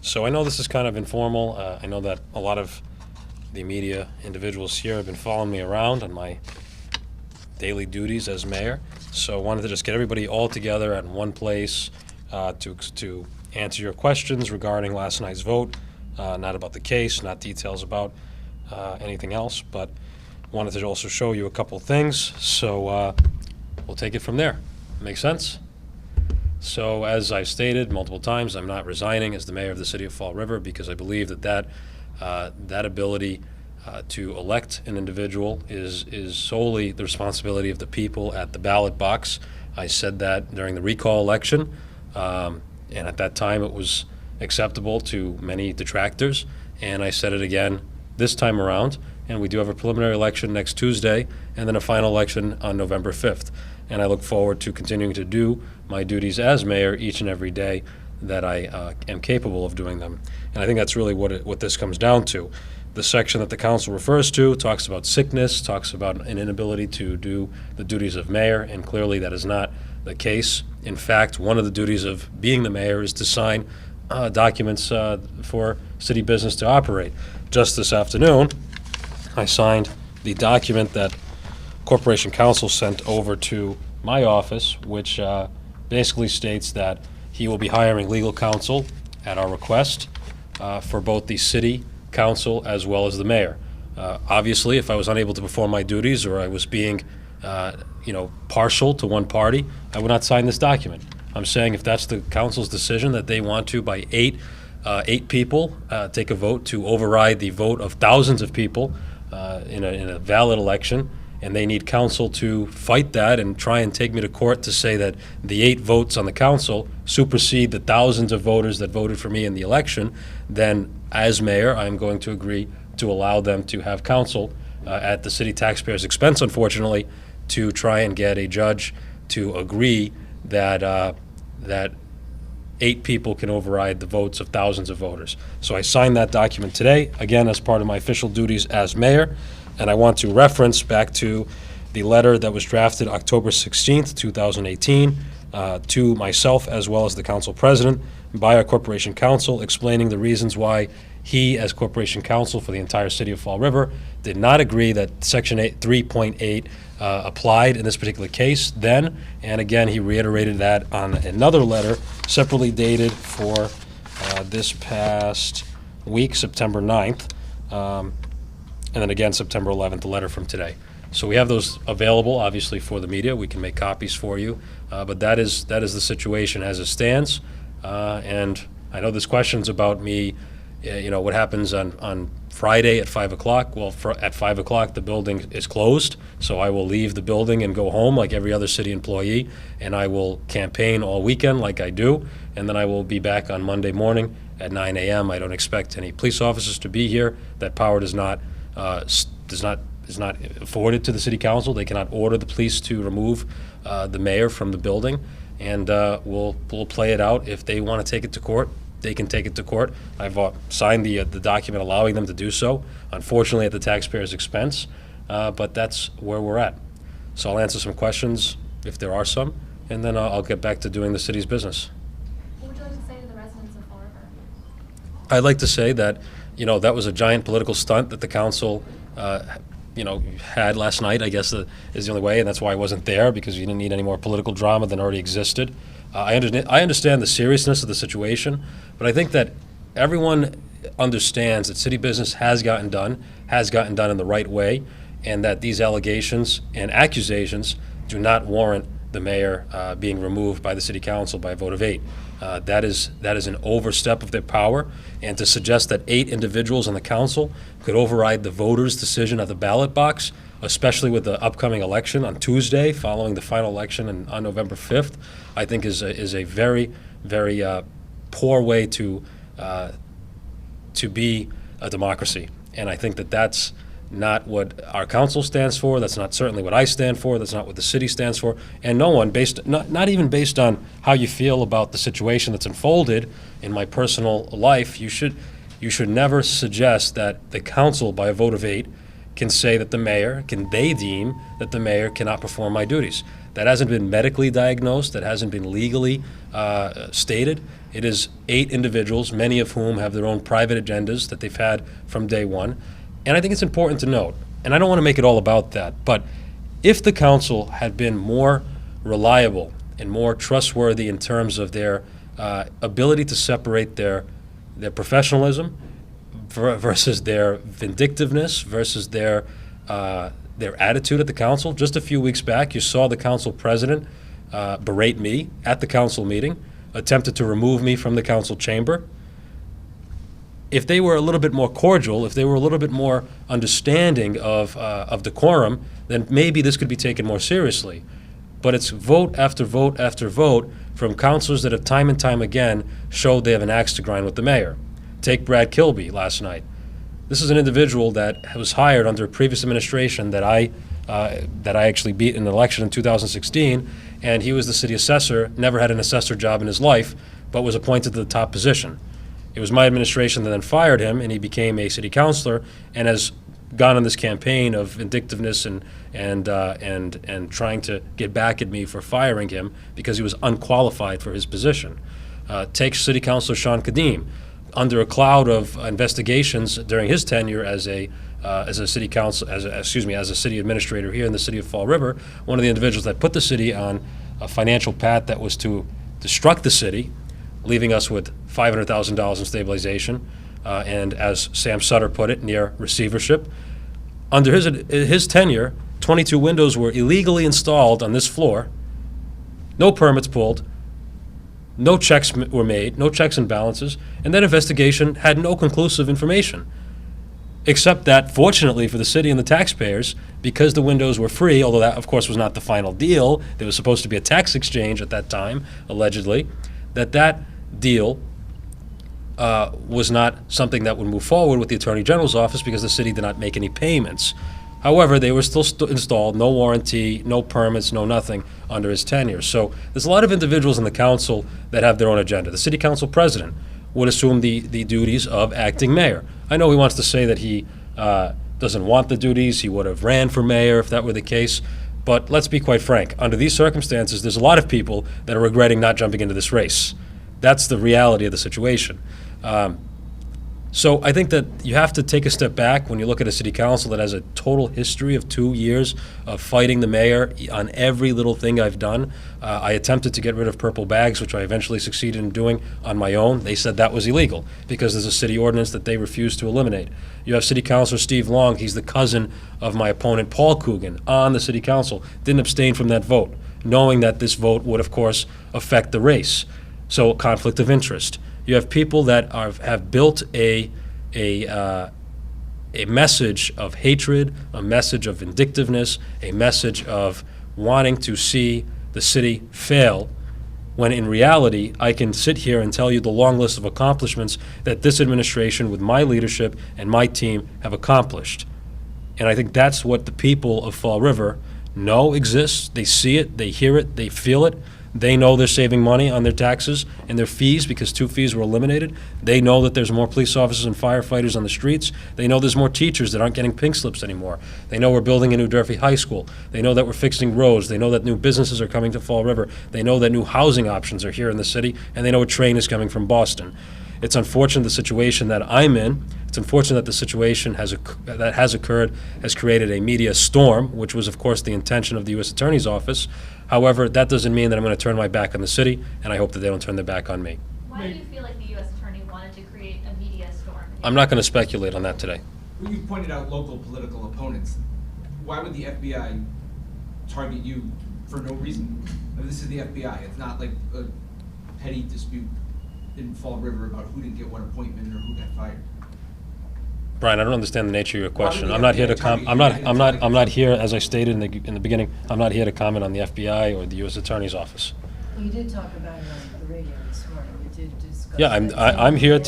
So I know this is kind of informal. I know that a lot of the media individuals here have been following me around on my daily duties as mayor. So I wanted to just get everybody all together at one place to answer your questions regarding last night's vote, not about the case, not details about anything else, but wanted to also show you a couple of things. So we'll take it from there. Make sense? So as I've stated multiple times, I'm not resigning as the mayor of the city of Fall River because I believe that ability to elect an individual is solely the responsibility of the people at the ballot box. I said that during the recall election, and at that time it was acceptable to many detractors, and I said it again this time around. And we do have a preliminary election next Tuesday and then a final election on November 5th. And I look forward to continuing to do my duties as mayor each and every day that I am capable of doing them. And I think that's really what this comes down to. The section that the council refers to talks about sickness, talks about an inability to do the duties of mayor, and clearly that is not the case. In fact, one of the duties of being the mayor is to sign documents for city business to operate. Just this afternoon, I signed the document that Corporation Counsel sent over to my office, which basically states that he will be hiring legal counsel at our request for both the city council as well as the mayor. Obviously, if I was unable to perform my duties or I was being partial to one party, I would not sign this document. I'm saying if that's the council's decision that they want to, by eight people, take a vote to override the vote of thousands of people in a valid election, and they need counsel to fight that and try and take me to court to say that the 8 votes on the council supersede the thousands of voters that voted for me in the election, then as mayor, I'm going to agree to allow them to have counsel at the city taxpayers' expense, unfortunately, to try and get a judge to agree that 8 people can override the votes of thousands of voters. So I signed that document today, again, as part of my official duties as mayor, and I want to reference back to the letter that was drafted October 16th, 2018, to myself as well as the council president by our corporation counsel, explaining the reasons why he, as corporation counsel for the entire city of Fall River, did not agree that Section 3.8 applied in this particular case then. And again, he reiterated that on another letter separately dated for this past week, September 9th, and then again, September 11th, the letter from today. So we have those available, obviously, for the media. We can make copies for you, but that is the situation as it stands. And I know there's questions about me, what happens on Friday at 5 o'clock. Well, at 5 o'clock, the building is closed, so I will leave the building and go home like every other city employee, and I will campaign all weekend like I do, and then I will be back on Monday morning at 9 a.m. I don't expect any police officers to be here. That power is not afforded to the city council. They cannot order the police to remove the mayor from the building, and we'll play it out. If they want to take it to court, they can take it to court. I've signed the document allowing them to do so, unfortunately at the taxpayers' expense, but that's where we're at. So I'll answer some questions if there are some, and then I'll get back to doing the city's business. What would you like to say to the residents of Fall River? I'd like to say that, that was a giant political stunt that the council had last night, I guess is the only way, and that's why I wasn't there, because you didn't need any more political drama than already existed. I understand the seriousness of the situation, but I think that everyone understands that city business has gotten done in the right way, and that these allegations and accusations do not warrant the mayor being removed by the city council by a vote of 8. That is an overstep of their power, and to suggest that 8 individuals on the council could override the voters' decision at the ballot box, especially with the upcoming election on Tuesday following the final election on November 5th, I think is a very, very poor way to be a democracy. And I think that that's not what our council stands for. That's not certainly what I stand for. That's not what the city stands for. And no one, not even based on how you feel about the situation that's unfolded in my personal life, you should never suggest that the council, by a vote of 8, can say that they deem that the mayor cannot perform my duties. That hasn't been medically diagnosed, that hasn't been legally stated, It is 8 individuals, many of whom have their own private agendas that they've had from day one. And I think it's important to note, and I don't want to make it all about that, but if the council had been more reliable and more trustworthy in terms of their ability to separate their professionalism versus their vindictiveness versus their attitude at the council. Just a few weeks back, you saw the council president berate me at the council meeting, attempted to remove me from the council chamber. If they were a little bit more cordial, if they were a little bit more understanding of decorum, then maybe this could be taken more seriously. But it's vote after vote after vote from councilors that have time and time again showed they have an axe to grind with the mayor. Take Brad Kilby last night. This is an individual that was hired under a previous administration that I actually beat in an election in 2016, and he was the city assessor, never had an assessor job in his life, but was appointed to the top position. It was my administration that then fired him, and he became a city councilor and has gone on this campaign of vindictiveness and trying to get back at me for firing him because he was unqualified for his position. Take City Councilor Sean Kadim. Under a cloud of investigations during his tenure as a city council, as a city administrator here in the city of Fall River, one of the individuals that put the city on a financial path that was to destruct the city, leaving us with $500,000 in stabilization, and as Sam Sutter put it, near receivership. Under his tenure, 22 windows were illegally installed on this floor, no permits pulled, no checks were made, no checks and balances, and that investigation had no conclusive information. Except that, fortunately for the city and the taxpayers, because the windows were free, although that, of course, was not the final deal, there was supposed to be a tax exchange at that time, allegedly, that deal was not something that would move forward with the Attorney General's office because the city did not make any payments. However, they were still installed, no warranty, no permits, no nothing under his tenure. So there's a lot of individuals in the council that have their own agenda. The city council president would assume the duties of acting mayor. I know he wants to say that he doesn't want the duties, he would have ran for mayor if that were the case, but let's be quite frank. Under these circumstances, there's a lot of people that are regretting not jumping into this race. That's the reality of the situation. So I think that you have to take a step back when you look at a city council that has a total history of 2 years of fighting the mayor on every little thing I've done. I attempted to get rid of purple bags, which I eventually succeeded in doing on my own. They said that was illegal because there's a city ordinance that they refused to eliminate. You have City Councilor Steve Long. He's the cousin of my opponent, Paul Coogan, on the city council. Didn't abstain from that vote, knowing that this vote would, of course, affect the race. So conflict of interest. You have people that have built a message of hatred, a message of vindictiveness, a message of wanting to see the city fail, when in reality, I can sit here and tell you the long list of accomplishments that this administration, with my leadership and my team, have accomplished. And I think that's what the people of Fall River know exists. They see it, they hear it, they feel it. They know they're saving money on their taxes and their fees because 2 fees were eliminated. They know that there's more police officers and firefighters on the streets. They know there's more teachers that aren't getting pink slips anymore. They know we're building a new Durfee High School. They know that we're fixing roads. They know that new businesses are coming to Fall River. They know that new housing options are here in the city, and they know a train is coming from Boston. It's unfortunate the situation that I'm in. It's unfortunate that the situation that has occurred has created a media storm, which was, of course, the intention of the U.S. Attorney's Office. However, that doesn't mean that I'm going to turn my back on the city, and I hope that they don't turn their back on me. Why do you feel like the U.S. Attorney wanted to create a media storm? I'm not going to speculate on that today. Well, you pointed out local political opponents. Why would the FBI target you for no reason? I mean, this is the FBI. It's not like a petty dispute in Fall River about who didn't get what appointment or who got fired. Brian, I don't understand the nature of your question. the I'm not here to FBI I'm not here, as I stated in the beginning, I'm not here to comment on the FBI or the U.S. Attorney's Office. You did talk about it on the radio this morning. We did discuss. Yeah, I'm here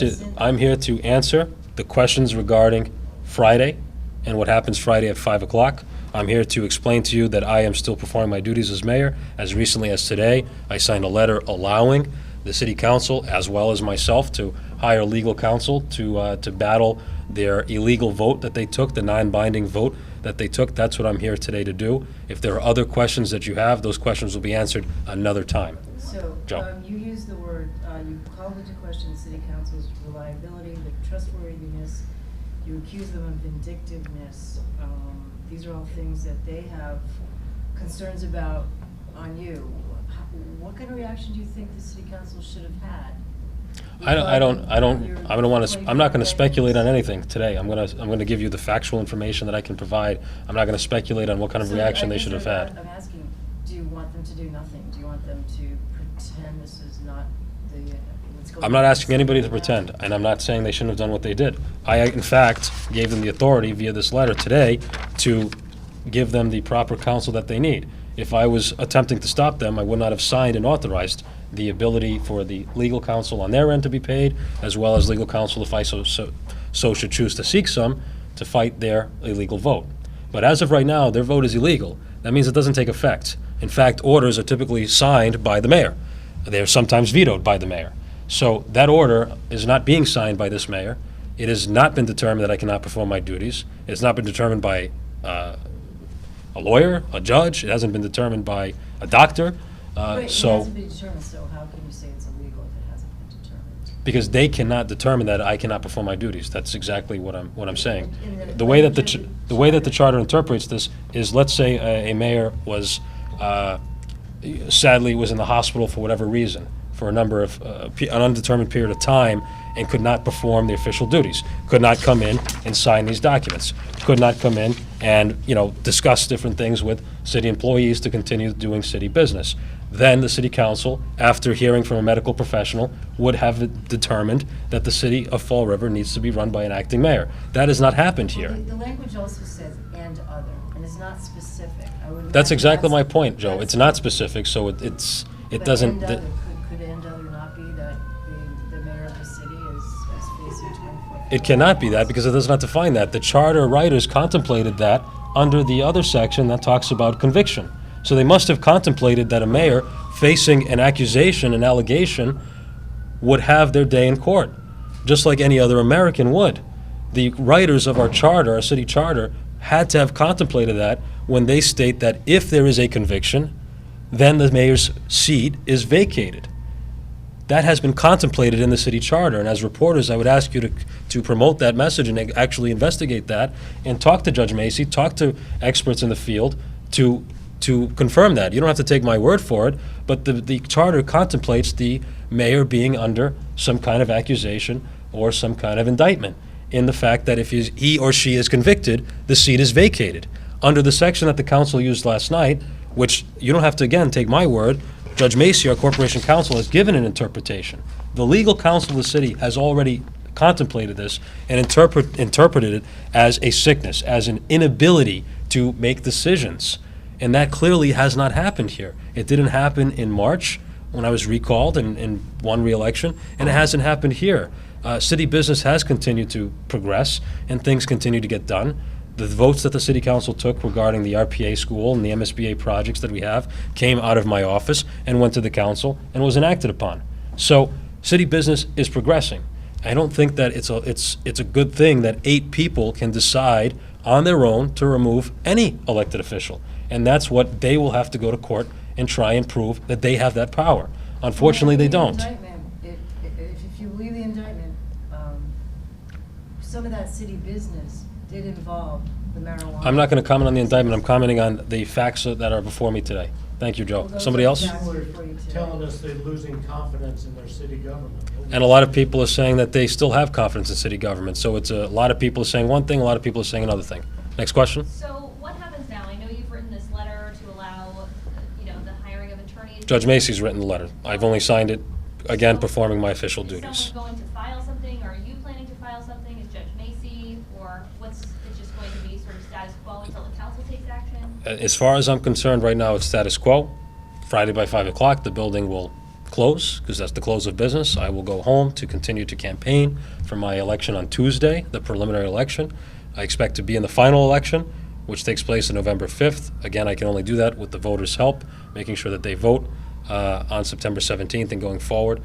to answer the questions regarding Friday and what happens Friday at 5 o'clock. I'm here to explain to you that I am still performing my duties as mayor. As recently as today, I signed a letter allowing the city council, as well as myself, to hire legal counsel to battle their illegal vote that they took, the non-binding vote that they took. That's what I'm here today to do. If there are other questions that you have, those questions will be answered another time. So, Joe. you used the word you called into question the city council's reliability, the trustworthiness, you accuse them of vindictiveness. These are all things that they have concerns about on you. What kind of reaction do you think the city council should have had? I'm not gonna speculate on anything today. I'm gonna give you the factual information that I can provide. I'm not gonna speculate on what kind of So reaction I they guess should have had. I'm asking, do you want them to do nothing? Do you want them to pretend this is not the, what's going on? I'm not asking anybody to pretend, and I'm not saying they shouldn't have done what they did. I, in fact, gave them the authority via this letter today to give them the proper counsel that they need. If I was attempting to stop them, I would not have signed and authorized the ability for the legal counsel on their end to be paid, as well as legal counsel, if I so should choose to seek some, to fight their illegal vote. But as of right now, their vote is illegal. That means it doesn't take effect. In fact, orders are typically signed by the mayor. They are sometimes vetoed by the mayor. So that order is not being signed by this mayor. It has not been determined that I cannot perform my duties. It has not been determined by a lawyer, a judge. It hasn't been determined by a doctor. Right, it So, hasn't been determined, so how can you say it's illegal if it hasn't been determined? because they cannot determine that I cannot perform my duties. That's exactly what I'm saying. In the The way that language of the way that the charter interprets this is, let's say a mayor was, sadly was in the hospital for whatever reason, for a number of, an undetermined period of time, and could not perform the official duties, could not come in and sign these documents, could not come in and, discuss different things with city employees to continue doing city business. Then the city council, after hearing from a medical professional, would have determined that the city of Fall River needs to be run by an acting mayor. That has not happened Well, here. the language also says "and other," and it's not specific. I would That's imagine exactly my that's- point, Joe. that's- It's not specific, so it but doesn't. "and other," could "and other" not be that the mayor of the city is facing 24? It cannot be that because it does not define that. The charter writers contemplated that under the other section that talks about conviction. So they must have contemplated that a mayor facing an accusation, an allegation, would have their day in court, just like any other American would. The writers of our charter, our city charter, had to have contemplated that when they state that if there is a conviction, then the mayor's seat is vacated. That has been contemplated in the city charter, and as reporters, I would ask you to promote that message and actually investigate that and talk to Judge Macy, talk to experts in the field to confirm that. You don't have to take my word for it, but the charter contemplates the mayor being under some kind of accusation or some kind of indictment in the fact that if he or she is convicted, the seat is vacated. Under the section that the council used last night, which you don't have to, again, take my word, Judge Macy, our corporation counsel, has given an interpretation. The legal counsel of the city has already contemplated this and interpreted it as a sickness, as an inability to make decisions. And that clearly has not happened here. It didn't happen in March when I was recalled and won re-election, and it hasn't happened here. City business has continued to progress, and things continue to get done. The votes that the city council took regarding the RPA school and the MSBA projects that we have came out of my office and went to the council and was enacted upon. So city business is progressing. I don't think that it's a good thing that 8 people can decide on their own to remove any elected official. And that's what they will have to go to court and try and prove that they have that power. Unfortunately, they don't. If you believe the indictment, some of that city business did involve the marijuana. I'm not going to comment on the indictment. I'm commenting on the facts that are before me today. Thank you, Joe. Well, those Somebody are else? facts before you today. Telling us they're losing confidence in their city government. And a lot of people are saying that they still have confidence in city government. So it's a lot of people are saying one thing, a lot of people are saying another thing. Next question. So what happens now? I know you've written this letter to allow, the hiring of attorneys. Judge Macy's written the letter. I've only signed it, again, performing my official Is duties. someone going to file something, or are you planning to file something? Is Judge Macy, or it's just going to be sort of status quo until the council takes action? As far as I'm concerned, right now, it's status quo. Friday by 5 o'clock, the building will close, because that's the close of business. I will go home to continue to campaign for my election on Tuesday, the preliminary election. I expect to be in the final election, which takes place on November 5th. Again, I can only do that with the voters' help, making sure that they vote on September 17th and going forward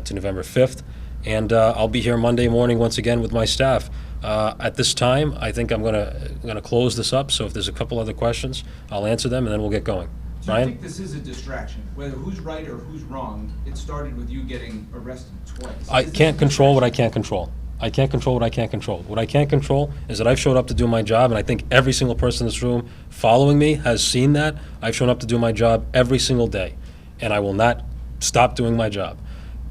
to November 5th. And I'll be here Monday morning once again with my staff. At this time, I think I'm gonna close this up, so if there's a couple other questions, I'll answer them, and then we'll get going. Do you Ryan? think this is a distraction? Whether who's right or who's wrong, it started with you getting arrested twice. I Is this can't a control what I distraction? can't control. I can't control what I can't control. What I can't control is that I've showed up to do my job, and I think every single person in this room following me has seen that. I've shown up to do my job every single day, and I will not stop doing my job.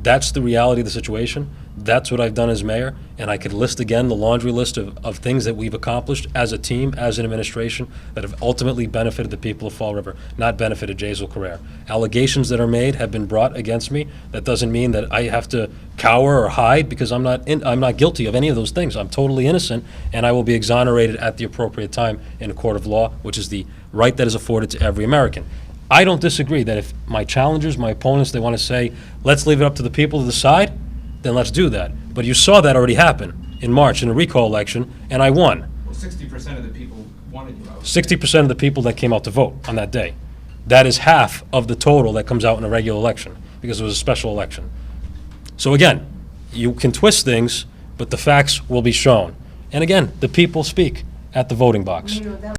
That's the reality of the situation. That's what I've done as mayor, and I could list again the laundry list of things that we've accomplished as a team, as an administration, that have ultimately benefited the people of Fall River, not benefited Jazel Correia. Allegations that are made have been brought against me. That doesn't mean that I have to cower or hide, because I'm not guilty of any of those things. I'm totally innocent, and I will be exonerated at the appropriate time in a court of law, which is the right that is afforded to every American. I don't disagree that if my challengers, my opponents, they want to say, let's leave it up to the people to decide, then let's do that. But you saw that already happen in March in a recall election, and I won. Well, 60% of the people wanted you out. 60% of the people that came out to vote on that day. That is half of the total that comes out in a regular election, because it was a special election. So again, you can twist things, but the facts will be shown. And again, the people speak at the voting box. Mayor, that